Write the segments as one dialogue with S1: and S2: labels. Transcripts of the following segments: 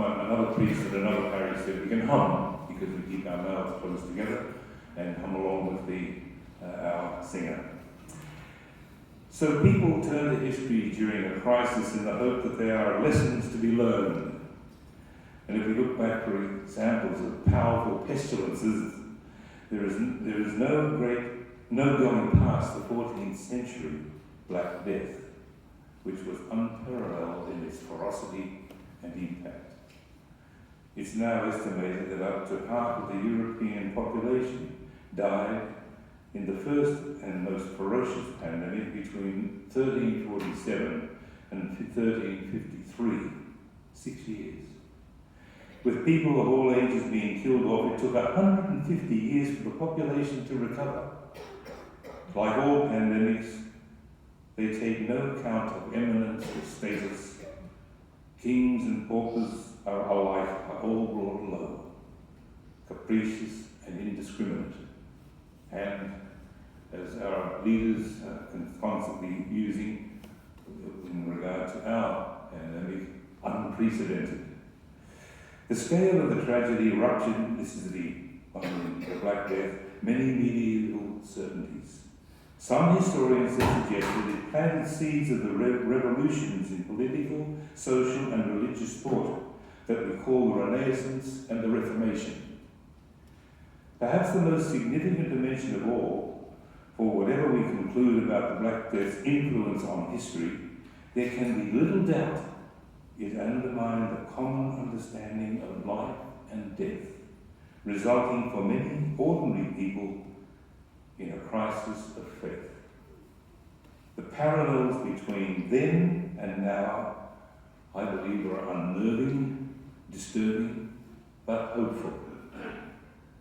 S1: another priest at another parish said we can hum because we keep our mouths closed together and hum along with our singer. So people turn to history during a crisis in the hope that there are lessons to be learned. And if we look back for examples of powerful pestilences, there is no going past the 14th century Black Death, which was unparalleled in its ferocity and impact. It's now estimated that up to half of the European population died in the first and most ferocious pandemic between 1347 and 1353, 6 years. With people of all ages being killed off, it took 150 years for the population to recover. Like all pandemics, they take no account of eminence or status. Kings and paupers are alike, are all brought low, capricious and indiscriminate. And as our leaders constantly using in regard to our pandemic, unprecedented. The scale of the tragedy ruptured, this is the Black Death, many medieval certainties. Some historians have suggested it planted seeds of the revolutions in political, social and religious thought that we call the Renaissance and the Reformation. Perhaps the most significant dimension of all, for whatever we conclude about the Black Death's influence on history, there can be little doubt it undermined the common understanding of life and death, resulting for many ordinary people in a crisis of faith. The parallels between then and now, I believe, are unnerving, disturbing, but hopeful.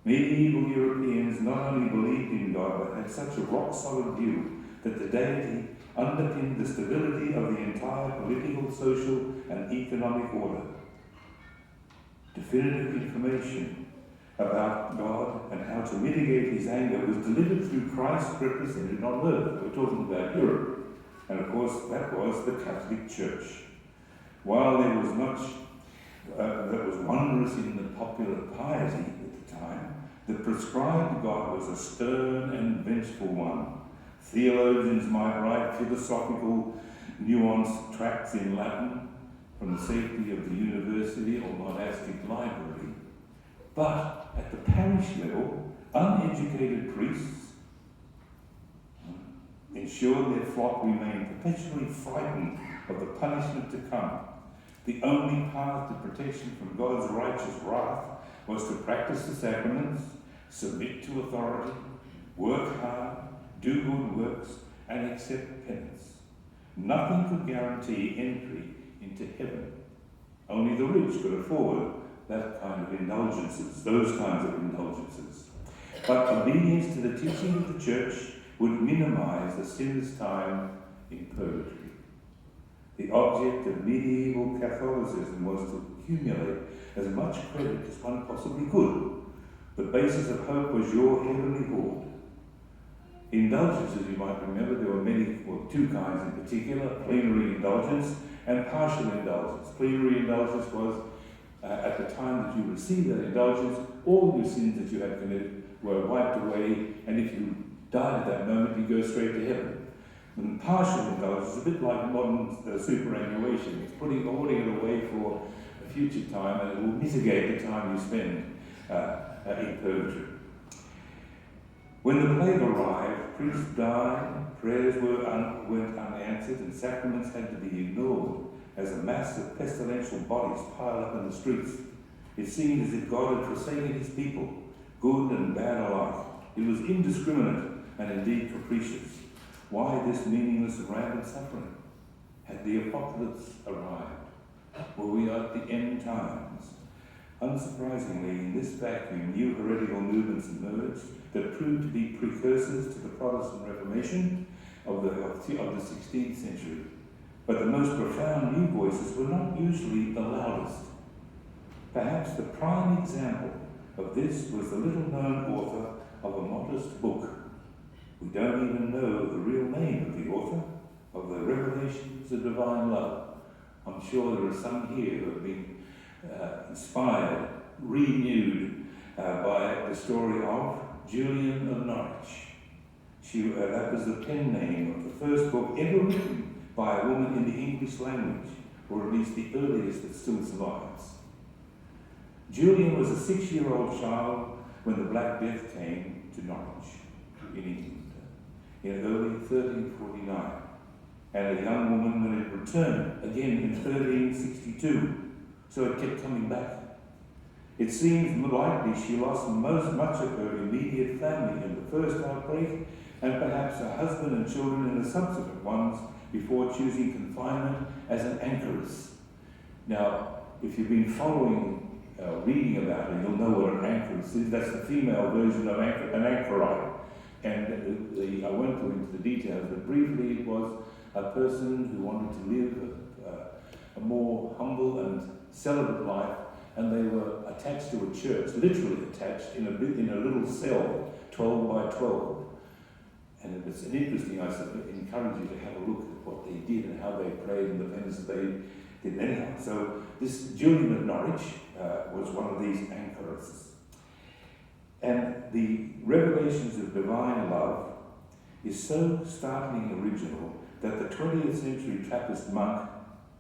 S1: Medieval Europeans not only believed in God, but had such a rock-solid view that the deity underpinned the stability of the entire political, social, and economic order. Definitive information about God and how to mitigate his anger was delivered through Christ represented on earth. We're talking about Europe. And of course, that was the Catholic Church. While there was much that was wondrous in the popular piety at the time, the prescribed God was a stern and vengeful one. Theologians might write philosophical, nuanced tracts in Latin from the safety of the university or monastic library. But at the parish level, uneducated priests ensured their flock remained perpetually frightened of the punishment to come. The only path to protection from God's righteous wrath was to practice the sacraments, submit to authority, work hard, do good works, and accept penance. Nothing could guarantee entry into heaven. Only the rich could afford that kind of indulgences, those kinds of indulgences. But obedience to the teaching of the Church would minimize the sinner's time in purgatory. The object of medieval Catholicism was to accumulate as much credit as one possibly could. The basis of hope was your heavenly hoard. Indulgences, you might remember, there were many, well, two kinds in particular, plenary indulgence and partial indulgence. Plenary indulgence was at the time that you received that indulgence, all your sins that you had committed were wiped away, and if you died at that moment, you go straight to heaven. And partial indulgence is a bit like modern superannuation. It's hoarding it away for a future time, and it will mitigate the time you spend in purgatory. When the plague arrived, priests died, prayers went unanswered, and sacraments had to be ignored as a mass of pestilential bodies piled up in the streets. It seemed as if God had forsaken his people, good and bad alike. It was indiscriminate and indeed capricious. Why this meaningless and rampant suffering? Had the apocalypse arrived? Were we at the end times? Unsurprisingly, in this vacuum, new heretical movements emerged that proved to be precursors to the Protestant Reformation of the 16th century. But the most profound new voices were not usually the loudest. Perhaps the prime example of this was the little-known author of a modest book. We don't even know the real name of the author of the Revelations of Divine Love. I'm sure there are some here who have been inspired, renewed by the story of Julian of Norwich. That was the pen name of the first book ever written by a woman in the English language, or at least the earliest that still survives. Julian was a 6-year-old child when the Black Death came to Norwich in England in early 1349, and a young woman when it returned again in 1362, so it kept coming back. It seems likely she lost much of her immediate family in the first outbreak, and perhaps her husband and children in the subsequent ones, before choosing confinement as an anchoress. Now, if you've been following, reading about it, you'll know what an anchoress is. That's the female version of an anchorite. And I won't go into the details, but briefly it was a person who wanted to live a more humble and celibate life, and they were attached to a church, literally attached in a little cell, 12 by 12. And it's an interesting, I encourage you to have a look at what they did and how they prayed and the penance they did anyhow. So this Julian of Norwich was one of these anchoresses. And the revelations of divine love is so startlingly original that the 20th century Trappist monk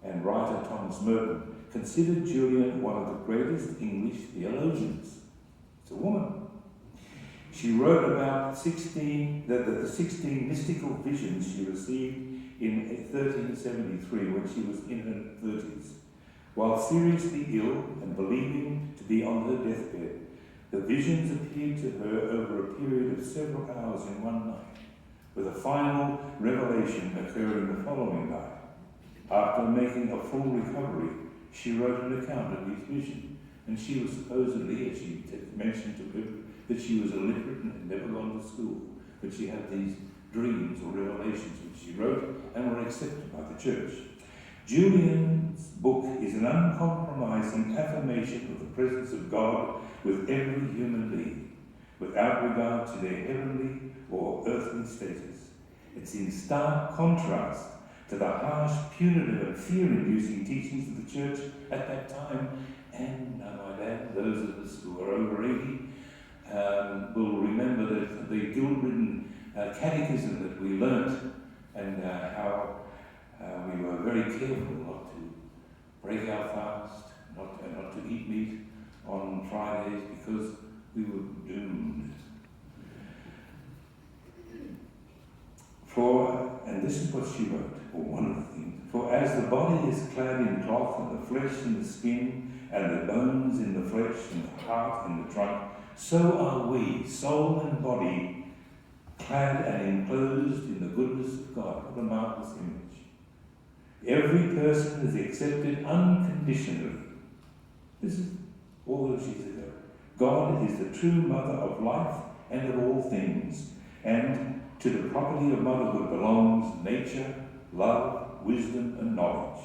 S1: and writer Thomas Merton considered Julian one of the greatest English theologians. It's a woman. She wrote about the 16 mystical visions she received in 1373 when she was in her 30s. While seriously ill and believing to be on her deathbed, the visions appeared to her over a period of several hours in one night, with a final revelation occurring the following night. After making a full recovery, she wrote an account of these visions, and she was supposedly, as she mentioned to her, that she was illiterate and had never gone to school, but she had these dreams or revelations which she wrote and were accepted by the church. Julian's book is an uncompromising affirmation of the presence of God with every human being, without regard to their heavenly or earthly status. It's in stark contrast to the harsh, punitive and fear-inducing teachings of the church at that time, and I might add, those of us who are over 80 will remember that the guilt-ridden catechism that we learnt, and how we were very careful not to break our fast, not to eat meat on Fridays because we were doomed. And this is what she wrote, or one of the things, for as the body is clad in cloth, and the flesh in the skin, and the bones in the flesh, and the heart in the trunk, so are we, soul and body, clad and enclosed in the goodness of God. What a marvelous image. Every person is accepted unconditionally. This is all those years ago. God is the true mother of life and of all things, and to the property of motherhood belongs nature, love, wisdom, and knowledge.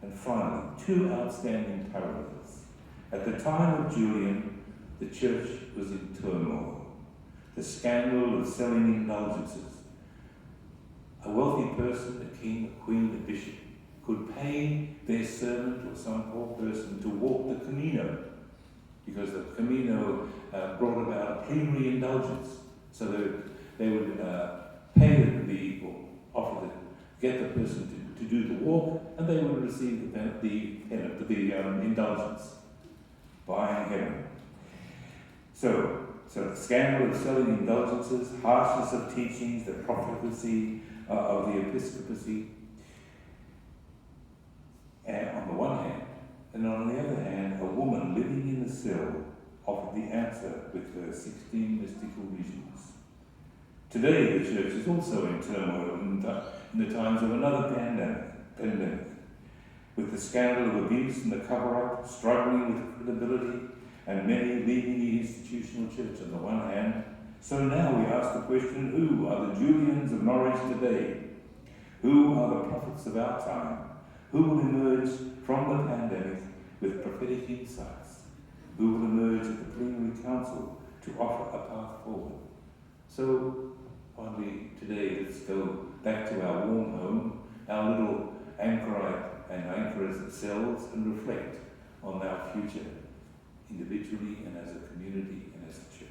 S1: And finally, two outstanding parallels. At the time of Julian, the church was in turmoil. The scandal of selling indulgences. A wealthy person, a king, a queen, a bishop, could pay their servant or some poor person to walk the Camino, because the Camino brought about a plenary indulgence. So they would pay get the person to do the walk, and they would receive the indulgence, buying heaven. So the scandal of selling indulgences, harshness of teachings, the profligacy of the episcopacy, and on the one hand, and on the other hand, a woman living in the cell offered the answer with her 16 mystical visions. Today, the church is also in turmoil in the times of another pandemic, with the scandal of abuse and the cover-up, struggling with credibility, and many leaving the institutional church on the one hand. So now we ask the question, who are the Julians of Norwich today? Who are the prophets of our time? Who will emerge from the pandemic with prophetic insights? Who will emerge at the plenary council to offer a path forward? So finally today, let's go back to our warm home, our little anchorite and anchoress cells, and reflect on our future. individually and as a community and as a church.